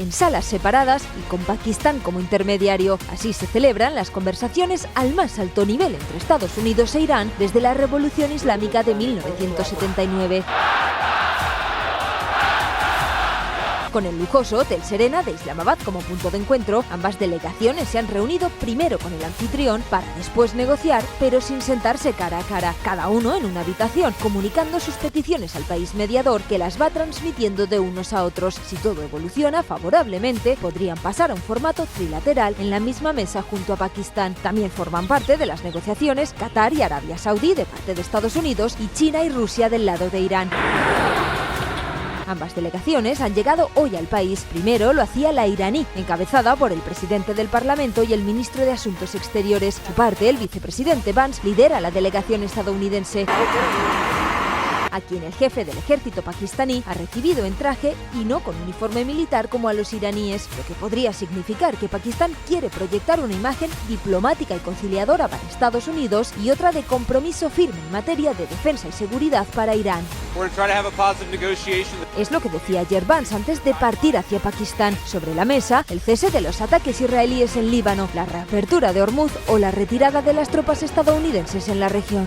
en salas separadas y con Pakistán como intermediario. Así se celebran las conversaciones al más alto nivel entre Estados Unidos e Irán desde la Revolución Islámica de 1979. Con el lujoso Hotel Serena de Islamabad como punto de encuentro, ambas delegaciones se han reunido primero con el anfitrión para después negociar, pero sin sentarse cara a cara, cada uno en una habitación, comunicando sus peticiones al país mediador, que las va transmitiendo de unos a otros. Si todo evoluciona favorablemente, podrían pasar a un formato trilateral en la misma mesa junto a Pakistán. También forman parte de las negociaciones Qatar y Arabia Saudí de parte de Estados Unidos y China y Rusia del lado de Irán. Ambas delegaciones han llegado hoy al país. Primero lo hacía la iraní, encabezada por el presidente del Parlamento y el ministro de Asuntos Exteriores. Por su parte, el vicepresidente Vance lidera la delegación estadounidense, a quien el jefe del ejército pakistaní ha recibido en traje y no con uniforme militar como a los iraníes, lo que podría significar que Pakistán quiere proyectar una imagen diplomática y conciliadora para Estados Unidos y otra de compromiso firme en materia de defensa y seguridad para Irán. Es lo que decía ayer Vance antes de partir hacia Pakistán. Sobre la mesa, el cese de los ataques israelíes en Líbano, la reapertura de Hormuz o la retirada de las tropas estadounidenses en la región.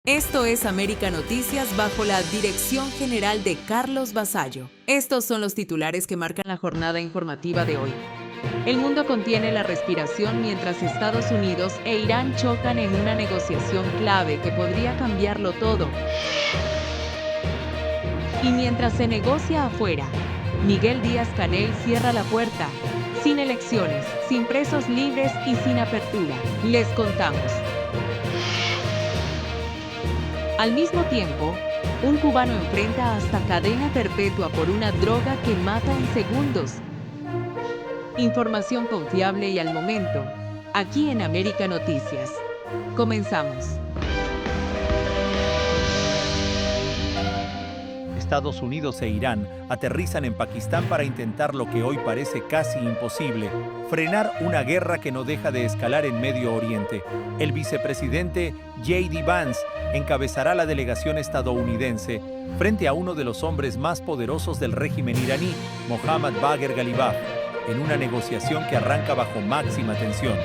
Esto es América Noticias bajo la dirección general de Carlos Vasallo. Estos son los titulares que marcan la jornada informativa de hoy. El mundo contiene la respiración mientras Estados Unidos e Irán chocan en una negociación clave que podría cambiarlo todo. Y mientras se negocia afuera, Miguel Díaz-Canel cierra la puerta. Sin elecciones, sin presos libres y sin apertura. Les contamos. Al mismo tiempo, un cubano enfrenta hasta cadena perpetua por una droga que mata en segundos. Información confiable y al momento, aquí en América Noticias. Comenzamos. Estados Unidos e Irán aterrizan en Pakistán para intentar lo que hoy parece casi imposible: frenar una guerra que no deja de escalar en Medio Oriente. El vicepresidente J.D. Vance encabezará la delegación estadounidense frente a uno de los hombres más poderosos del régimen iraní, Mohammad Bagher Ghalibaf, en una negociación que arranca bajo máxima tensión.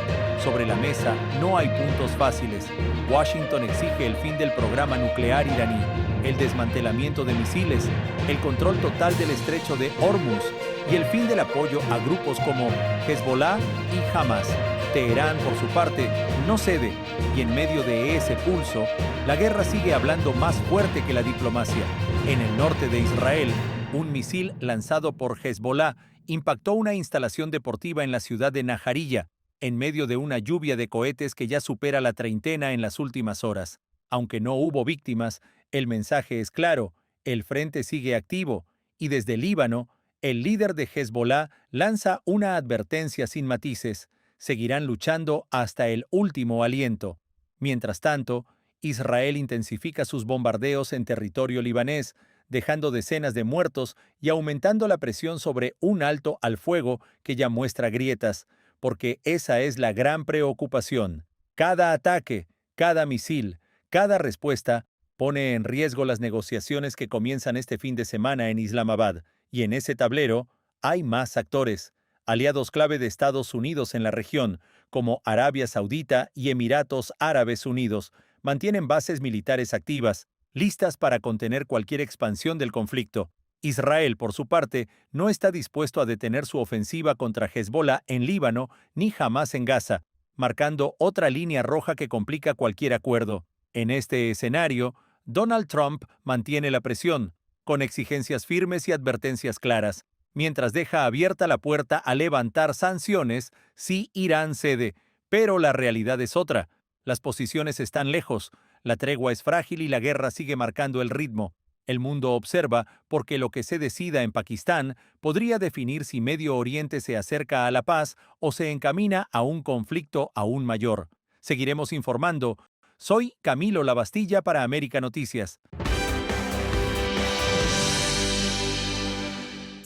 Sobre la mesa no hay puntos fáciles. Washington exige el fin del programa nuclear iraní, el desmantelamiento de misiles, el control total del estrecho de Hormuz y el fin del apoyo a grupos como Hezbollah y Hamas. Teherán, por su parte, no cede, y en medio de ese pulso, la guerra sigue hablando más fuerte que la diplomacia. En el norte de Israel, un misil lanzado por Hezbollah impactó una instalación deportiva en la ciudad de Najariyah, en medio de una lluvia de cohetes que ya supera la treintena en las últimas horas. Aunque no hubo víctimas, el mensaje es claro: el frente sigue activo, y desde Líbano, el líder de Hezbollah lanza una advertencia sin matices: seguirán luchando hasta el último aliento. Mientras tanto, Israel intensifica sus bombardeos en territorio libanés, dejando decenas de muertos y aumentando la presión sobre un alto al fuego que ya muestra grietas, porque esa es la gran preocupación. Cada ataque, cada misil, cada respuesta pone en riesgo las negociaciones que comienzan este fin de semana en Islamabad, y en ese tablero hay más actores, aliados clave de Estados Unidos en la región, como Arabia Saudita y Emiratos Árabes Unidos, mantienen bases militares activas, listas para contener cualquier expansión del conflicto. Israel, por su parte, no está dispuesto a detener su ofensiva contra Hezbollah en Líbano ni Hamas en Gaza, marcando otra línea roja que complica cualquier acuerdo. En este escenario, Donald Trump mantiene la presión, con exigencias firmes y advertencias claras, mientras deja abierta la puerta a levantar sanciones si Irán cede. Pero la realidad es otra. Las posiciones están lejos, la tregua es frágil y la guerra sigue marcando el ritmo. El mundo observa porque lo que se decida en Pakistán podría definir si Medio Oriente se acerca a la paz o se encamina a un conflicto aún mayor. Seguiremos informando. Soy Camilo Lavastilla para América Noticias.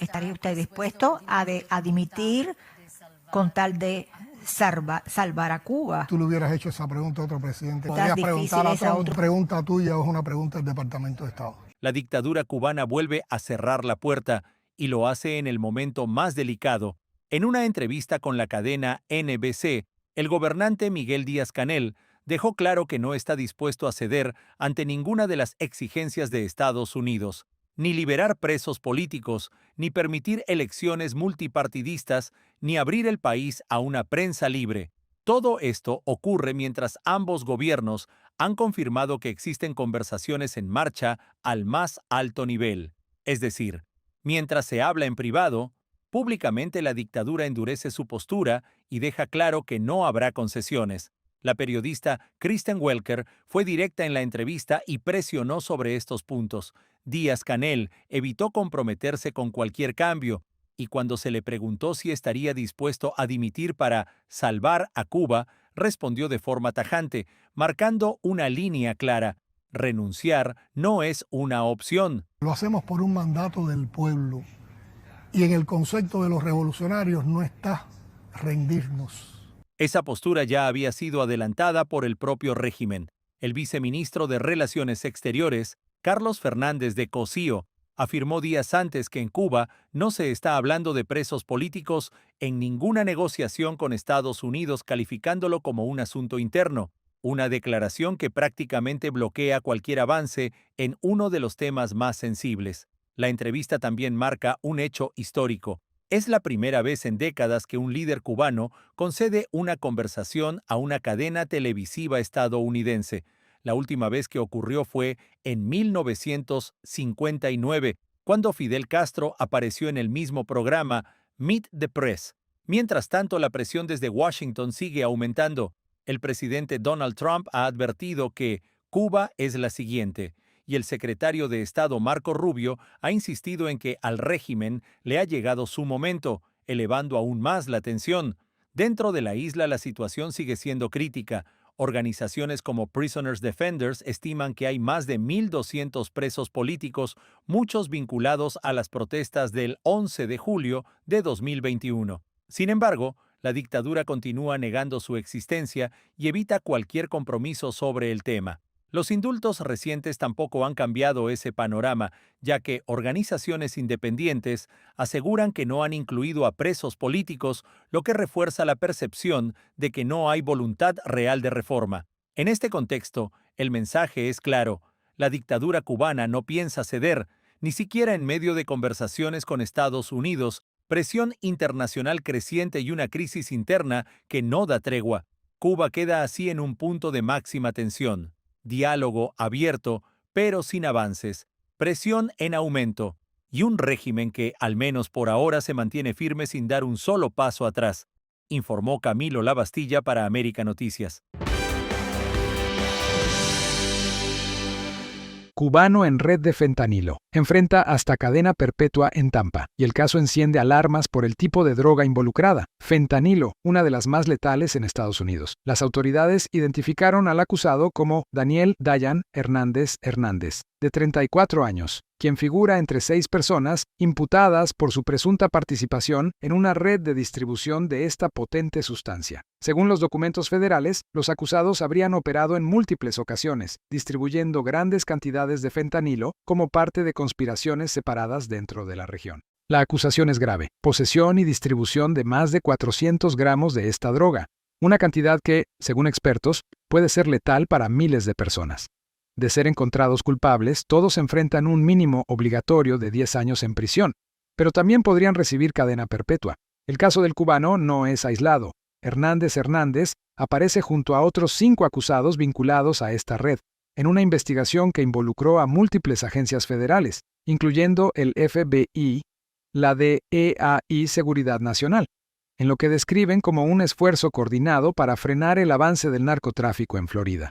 ¿Estaría usted dispuesto a dimitir con tal de salvar a Cuba? Tú le hubieras hecho esa pregunta a otro presidente. Podrías preguntar a Trump. Pregunta tuya o es una pregunta del Departamento de Estado. La dictadura cubana vuelve a cerrar la puerta y lo hace en el momento más delicado. En una entrevista con la cadena NBC, el gobernante Miguel Díaz-Canel dejó claro que no está dispuesto a ceder ante ninguna de las exigencias de Estados Unidos, ni liberar presos políticos, ni permitir elecciones multipartidistas, ni abrir el país a una prensa libre. Todo esto ocurre mientras ambos gobiernos han confirmado que existen conversaciones en marcha al más alto nivel. Es decir, mientras se habla en privado, públicamente la dictadura endurece su postura y deja claro que no habrá concesiones. La periodista Kristen Welker fue directa en la entrevista y presionó sobre estos puntos. Díaz-Canel evitó comprometerse con cualquier cambio, y cuando se le preguntó si estaría dispuesto a dimitir para salvar a Cuba, respondió de forma tajante, marcando una línea clara: renunciar no es una opción. Lo hacemos por un mandato del pueblo, y en el concepto de los revolucionarios no está rendirnos. Esa postura ya había sido adelantada por el propio régimen. El viceministro de Relaciones Exteriores, Carlos Fernández de Cosío, afirmó días antes que en Cuba no se está hablando de presos políticos en ninguna negociación con Estados Unidos, calificándolo como un asunto interno, una declaración que prácticamente bloquea cualquier avance en uno de los temas más sensibles. La entrevista también marca un hecho histórico. Es la primera vez en décadas que un líder cubano concede una conversación a una cadena televisiva estadounidense. La última vez que ocurrió fue en 1959, cuando Fidel Castro apareció en el mismo programa, Meet the Press. Mientras tanto, la presión desde Washington sigue aumentando. El presidente Donald Trump ha advertido que Cuba es la siguiente, y el secretario de Estado Marco Rubio ha insistido en que al régimen le ha llegado su momento, elevando aún más la tensión. Dentro de la isla la situación sigue siendo crítica. Organizaciones como Prisoners Defenders estiman que hay más de 1.200 presos políticos, muchos vinculados a las protestas del 11 de julio de 2021. Sin embargo, la dictadura continúa negando su existencia y evita cualquier compromiso sobre el tema. Los indultos recientes tampoco han cambiado ese panorama, ya que organizaciones independientes aseguran que no han incluido a presos políticos, lo que refuerza la percepción de que no hay voluntad real de reforma. En este contexto, el mensaje es claro: la dictadura cubana no piensa ceder, ni siquiera en medio de conversaciones con Estados Unidos, presión internacional creciente y una crisis interna que no da tregua. Cuba queda así en un punto de máxima tensión. Diálogo abierto, pero sin avances, presión en aumento, y un régimen que, al menos por ahora, se mantiene firme sin dar un solo paso atrás, informó Camilo Lavastilla para América Noticias. Cubano en red de fentanilo. Enfrenta hasta cadena perpetua en Tampa, y el caso enciende alarmas por el tipo de droga involucrada, fentanilo, una de las más letales en Estados Unidos. Las autoridades identificaron al acusado como Daniel Dayan Hernández, de 34 años, quien figura entre 6 personas imputadas por su presunta participación en una red de distribución de esta potente sustancia. Según los documentos federales, los acusados habrían operado en múltiples ocasiones, distribuyendo grandes cantidades de fentanilo como parte de conspiraciones separadas dentro de la región. La acusación es grave: posesión y distribución de más de 400 gramos de esta droga, una cantidad que, según expertos, puede ser letal para miles de personas. De ser encontrados culpables, todos enfrentan un mínimo obligatorio de 10 años en prisión, pero también podrían recibir cadena perpetua. El caso del cubano no es aislado. Hernández aparece junto a otros 5 acusados vinculados a esta red, en una investigación que involucró a múltiples agencias federales, incluyendo el FBI, la DEA y Seguridad Nacional, en lo que describen como un esfuerzo coordinado para frenar el avance del narcotráfico en Florida.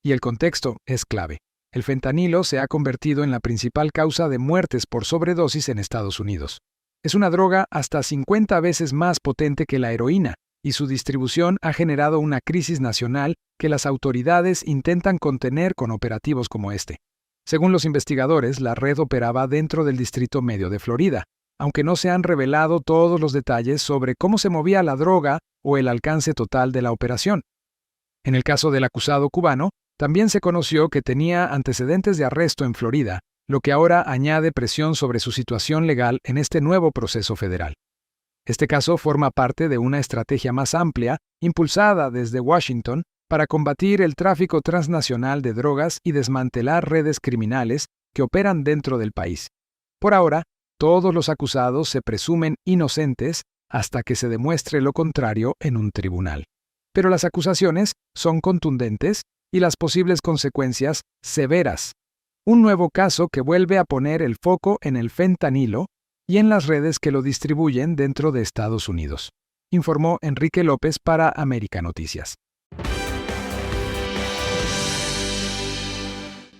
Y el contexto es clave. El fentanilo se ha convertido en la principal causa de muertes por sobredosis en Estados Unidos. Es una droga hasta 50 veces más potente que la heroína, y su distribución ha generado una crisis nacional que las autoridades intentan contener con operativos como este. Según los investigadores, la red operaba dentro del Distrito Medio de Florida, aunque no se han revelado todos los detalles sobre cómo se movía la droga o el alcance total de la operación. En el caso del acusado cubano, también se conoció que tenía antecedentes de arresto en Florida lo que ahora añade presión sobre su situación legal en este nuevo proceso federal. Este caso forma parte de una estrategia más amplia, impulsada desde Washington, para combatir el tráfico transnacional de drogas y desmantelar redes criminales que operan dentro del país. Por ahora, todos los acusados se presumen inocentes hasta que se demuestre lo contrario en un tribunal. Pero las acusaciones son contundentes y las posibles consecuencias severas. Un nuevo caso que vuelve a poner el foco en el fentanilo y en las redes que lo distribuyen dentro de Estados Unidos, informó Enrique López para América Noticias.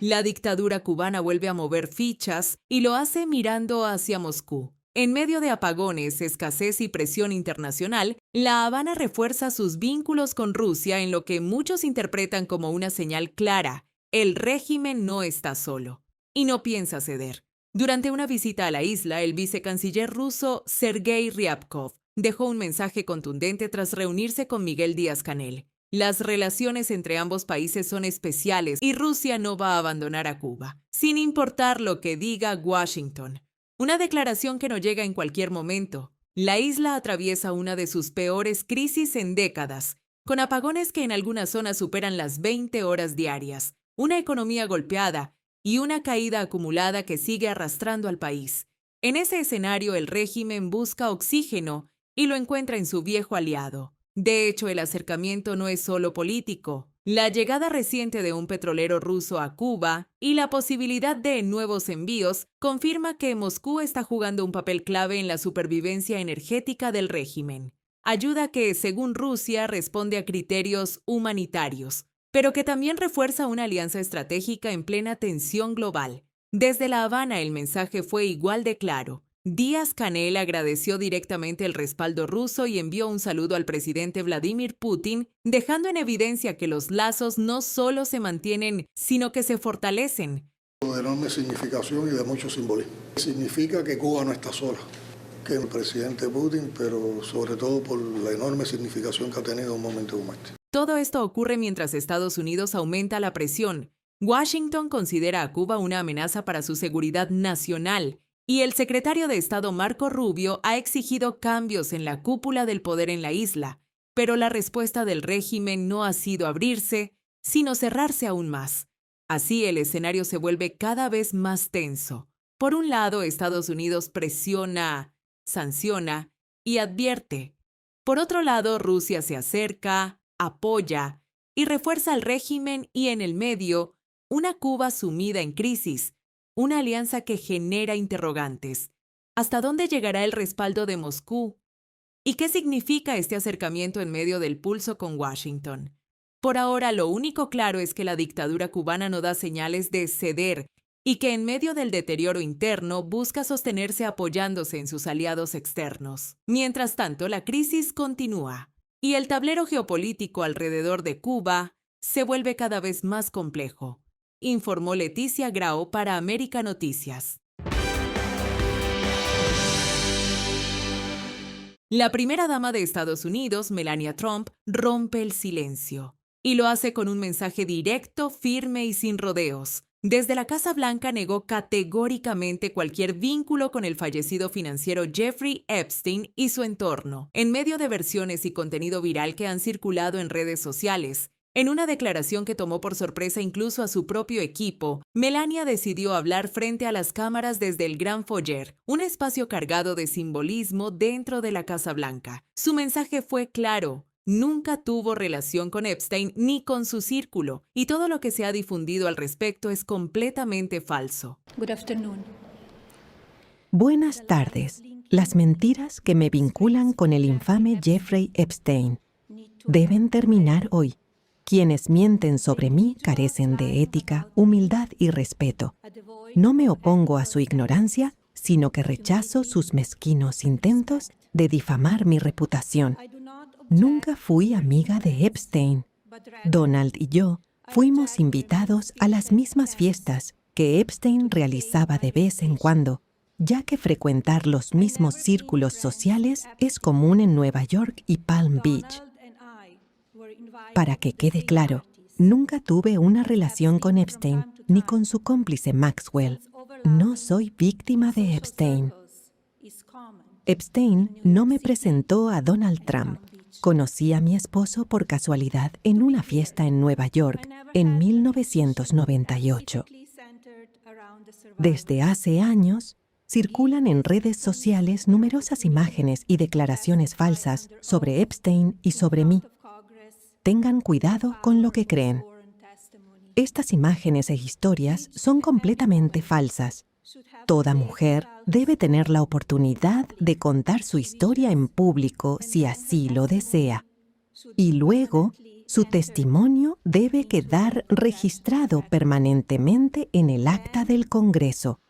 La dictadura cubana vuelve a mover fichas y lo hace mirando hacia Moscú. En medio de apagones, escasez y presión internacional, La Habana refuerza sus vínculos con Rusia en lo que muchos interpretan como una señal clara: el régimen no está solo y no piensa ceder. Durante una visita a la isla, el vicecanciller ruso Sergei Ryabkov dejó un mensaje contundente tras reunirse con Miguel Díaz-Canel. Las relaciones entre ambos países son especiales y Rusia no va a abandonar a Cuba, sin importar lo que diga Washington. Una declaración que no llega en cualquier momento. La isla atraviesa una de sus peores crisis en décadas, con apagones que en algunas zonas superan las 20 horas diarias, una economía golpeada y una caída acumulada que sigue arrastrando al país. En ese escenario, el régimen busca oxígeno y lo encuentra en su viejo aliado. De hecho, el acercamiento no es solo político. La llegada reciente de un petrolero ruso a Cuba y la posibilidad de nuevos envíos confirma que Moscú está jugando un papel clave en la supervivencia energética del régimen. Ayuda que, según Rusia, responde a criterios humanitarios, pero que también refuerza una alianza estratégica en plena tensión global. Desde La Habana, el mensaje fue igual de claro. Díaz-Canel agradeció directamente el respaldo ruso y envió un saludo al presidente Vladimir Putin, dejando en evidencia que los lazos no solo se mantienen, sino que se fortalecen. De enorme significación y de mucho simbolismo. Significa que Cuba no está sola, que el presidente Putin, pero sobre todo por la enorme significación que ha tenido un momento como este. Todo esto ocurre mientras Estados Unidos aumenta la presión. Washington considera a Cuba una amenaza para su seguridad nacional, y el secretario de Estado Marco Rubio ha exigido cambios en la cúpula del poder en la isla, pero la respuesta del régimen no ha sido abrirse, sino cerrarse aún más. Así, el escenario se vuelve cada vez más tenso. Por un lado, Estados Unidos presiona, sanciona y advierte. Por otro lado, Rusia se acerca, apoya y refuerza al régimen, y en el medio, una Cuba sumida en crisis, una alianza que genera interrogantes. ¿Hasta dónde llegará el respaldo de Moscú? ¿Y qué significa este acercamiento en medio del pulso con Washington? Por ahora, lo único claro es que la dictadura cubana no da señales de ceder y que en medio del deterioro interno busca sostenerse apoyándose en sus aliados externos. Mientras tanto, la crisis continúa y el tablero geopolítico alrededor de Cuba se vuelve cada vez más complejo, informó Leticia Grau para América Noticias. La primera dama de Estados Unidos, Melania Trump, rompe el silencio y lo hace con un mensaje directo, firme y sin rodeos. Desde la Casa Blanca negó categóricamente cualquier vínculo con el fallecido financiero Jeffrey Epstein y su entorno, en medio de versiones y contenido viral que han circulado en redes sociales. En una declaración que tomó por sorpresa incluso a su propio equipo, Melania decidió hablar frente a las cámaras desde el Gran Foyer, un espacio cargado de simbolismo dentro de la Casa Blanca. Su mensaje fue claro: nunca tuvo relación con Epstein ni con su círculo, y todo lo que se ha difundido al respecto es completamente falso. Good afternoon. Buenas tardes. Las mentiras que me vinculan con el infame Jeffrey Epstein deben terminar hoy. Quienes mienten sobre mí carecen de ética, humildad y respeto. No me opongo a su ignorancia, sino que rechazo sus mezquinos intentos de difamar mi reputación. Nunca fui amiga de Epstein. Donald y yo fuimos invitados a las mismas fiestas que Epstein realizaba de vez en cuando, ya que frecuentar los mismos círculos sociales es común en Nueva York y Palm Beach. Para que quede claro, nunca tuve una relación con Epstein ni con su cómplice Maxwell. no soy víctima de Epstein. Epstein no me presentó a Donald Trump. Conocí a mi esposo por casualidad en una fiesta en Nueva York en 1998. Desde hace años, circulan en redes sociales numerosas imágenes y declaraciones falsas sobre Epstein y sobre mí. Tengan cuidado con lo que creen. Estas imágenes e historias son completamente falsas. Toda mujer debe tener la oportunidad de contar su historia en público si así lo desea. Y luego, su testimonio debe quedar registrado permanentemente en el acta del Congreso.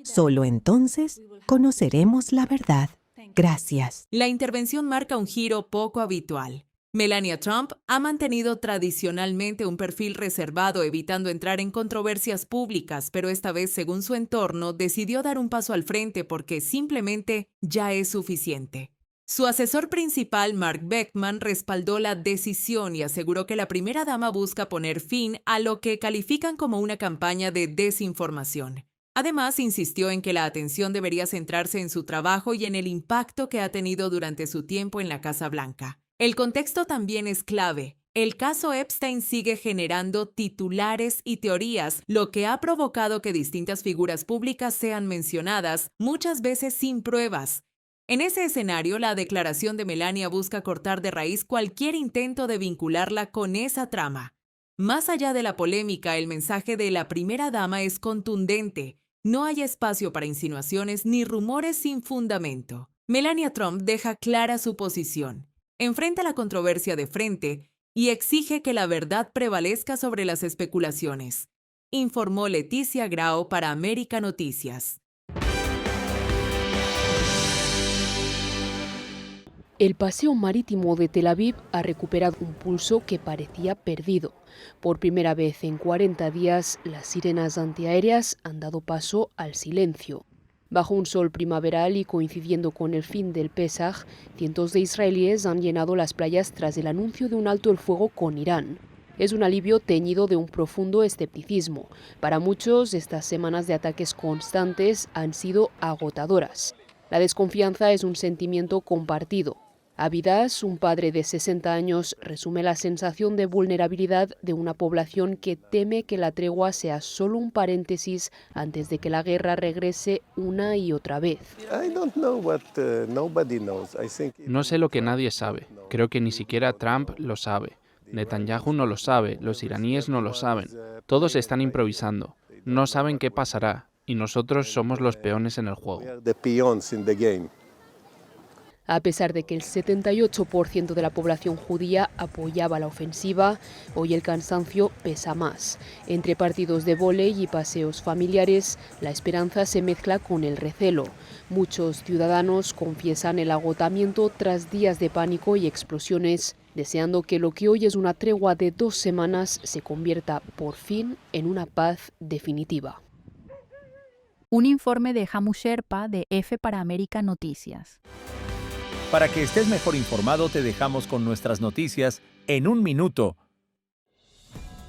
Solo entonces conoceremos la verdad. Gracias. La intervención marca un giro poco habitual. Melania Trump ha mantenido tradicionalmente un perfil reservado, evitando entrar en controversias públicas, pero esta vez, según su entorno, decidió dar un paso al frente porque simplemente ya es suficiente. Su asesor principal, Mark Beckman, respaldó la decisión y aseguró que la primera dama busca poner fin a lo que califican como una campaña de desinformación. Además, insistió en que la atención debería centrarse en su trabajo y en el impacto que ha tenido durante su tiempo en la Casa Blanca. El contexto también es clave. El caso Epstein sigue generando titulares y teorías, lo que ha provocado que distintas figuras públicas sean mencionadas, muchas veces sin pruebas. En ese escenario, la declaración de Melania busca cortar de raíz cualquier intento de vincularla con esa trama. Más allá de la polémica, el mensaje de la primera dama es contundente. No hay espacio para insinuaciones ni rumores sin fundamento. Melania Trump deja clara su posición. Enfrenta la controversia de frente y exige que la verdad prevalezca sobre las especulaciones, informó Leticia Grau para América Noticias. El paseo marítimo de Tel Aviv ha recuperado un pulso que parecía perdido. Por primera vez en 40 días, las sirenas antiaéreas han dado paso al silencio. Bajo un sol primaveral y coincidiendo con el fin del Pesaj, cientos de israelíes han llenado las playas tras el anuncio de un alto el fuego con Irán. Es un alivio teñido de un profundo escepticismo. Para muchos, estas semanas de ataques constantes han sido agotadoras. La desconfianza es un sentimiento compartido. Avidas, un padre de 60 años, resume la sensación de vulnerabilidad de una población que teme que la tregua sea solo un paréntesis antes de que la guerra regrese una y otra vez. No sé lo que nadie sabe. Creo que ni siquiera Trump lo sabe. Netanyahu no lo sabe, los iraníes no lo saben. Todos están improvisando. No saben qué pasará y nosotros somos los peones en el juego. A pesar de que el 78% de la población judía apoyaba la ofensiva, hoy el cansancio pesa más. Entre partidos de vóley y paseos familiares, la esperanza se mezcla con el recelo. Muchos ciudadanos confiesan el agotamiento tras días de pánico y explosiones, deseando que lo que hoy es una tregua de 2 semanas se convierta por fin en una paz definitiva. Un informe de Hamu Sherpa de F para América Noticias. Para que estés mejor informado, te dejamos con nuestras noticias en un minuto.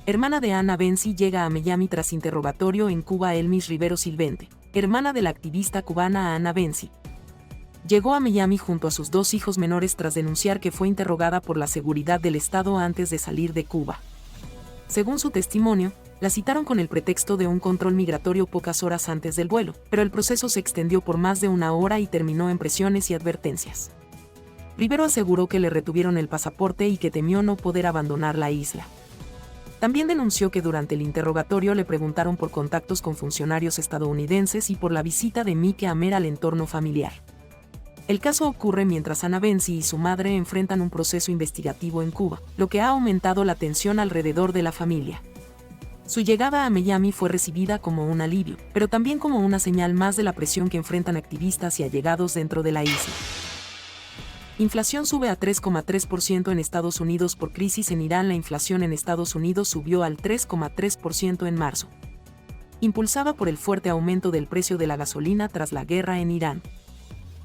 Hermana de Ana Benzi llega a Miami tras interrogatorio en Cuba. Elmis Rivero Silvente, hermana de la activista cubana Ana Benzi, llegó a Miami junto a sus 2 hijos menores tras denunciar que fue interrogada por la seguridad del Estado antes de salir de Cuba. Según su testimonio, la citaron con el pretexto de un control migratorio pocas horas antes del vuelo, pero el proceso se extendió por más de 1 hora y terminó en presiones y advertencias. Rivero aseguró que le retuvieron el pasaporte y que temió no poder abandonar la isla. También denunció que durante el interrogatorio le preguntaron por contactos con funcionarios estadounidenses y por la visita de Mike Amer al entorno familiar. El caso ocurre mientras Ana Benzi y su madre enfrentan un proceso investigativo en Cuba, lo que ha aumentado la tensión alrededor de la familia. Su llegada a Miami fue recibida como un alivio, pero también como una señal más de la presión que enfrentan activistas y allegados dentro de la isla. Inflación sube a 3,3% en Estados Unidos por crisis en Irán. La inflación en Estados Unidos subió al 3,3% en marzo, impulsada por el fuerte aumento del precio de la gasolina tras la guerra en Irán.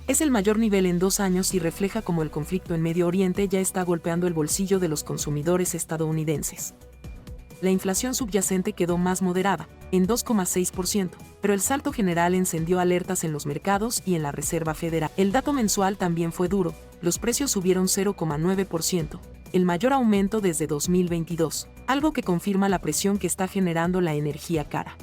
Es el mayor nivel en 2 años y refleja cómo el conflicto en Medio Oriente ya está golpeando el bolsillo de los consumidores estadounidenses. la inflación subyacente quedó más moderada, en 2,6%, pero el salto general encendió alertas en los mercados y en la Reserva Federal. El dato mensual también fue duro, los precios subieron 0,9%, el mayor aumento desde 2022, algo que confirma la presión que está generando la energía cara.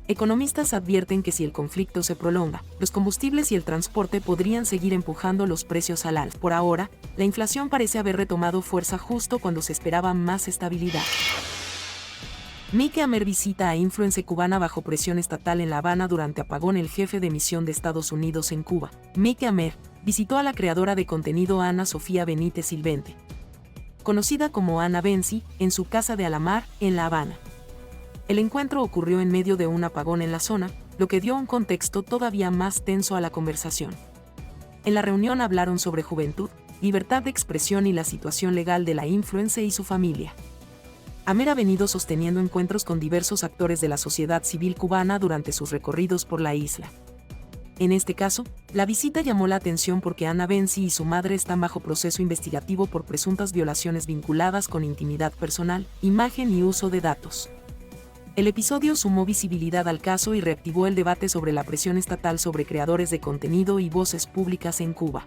Economistas advierten que si el conflicto se prolonga, los combustibles y el transporte podrían seguir empujando los precios al alza. Por ahora, la inflación parece haber retomado fuerza justo cuando se esperaba más estabilidad. Mike Hammer visita a influencer cubana bajo presión estatal en La Habana durante apagón. El jefe de misión de Estados Unidos en Cuba, Mike Hammer, visitó a la creadora de contenido Ana Sofía Benítez Silvente, conocida como Ana Benzi, en su casa de Alamar, en La Habana. El encuentro ocurrió en medio de un apagón en la zona, lo que dio un contexto todavía más tenso a la conversación. En la reunión hablaron sobre juventud, libertad de expresión y la situación legal de la influencer y su familia. Hammer ha venido sosteniendo encuentros con diversos actores de la sociedad civil cubana durante sus recorridos por la isla. En este caso, la visita llamó la atención porque Ana Benzi y su madre están bajo proceso investigativo por presuntas violaciones vinculadas con intimidad personal, imagen y uso de datos. El episodio sumó visibilidad al caso y reactivó el debate sobre la presión estatal sobre creadores de contenido y voces públicas en Cuba.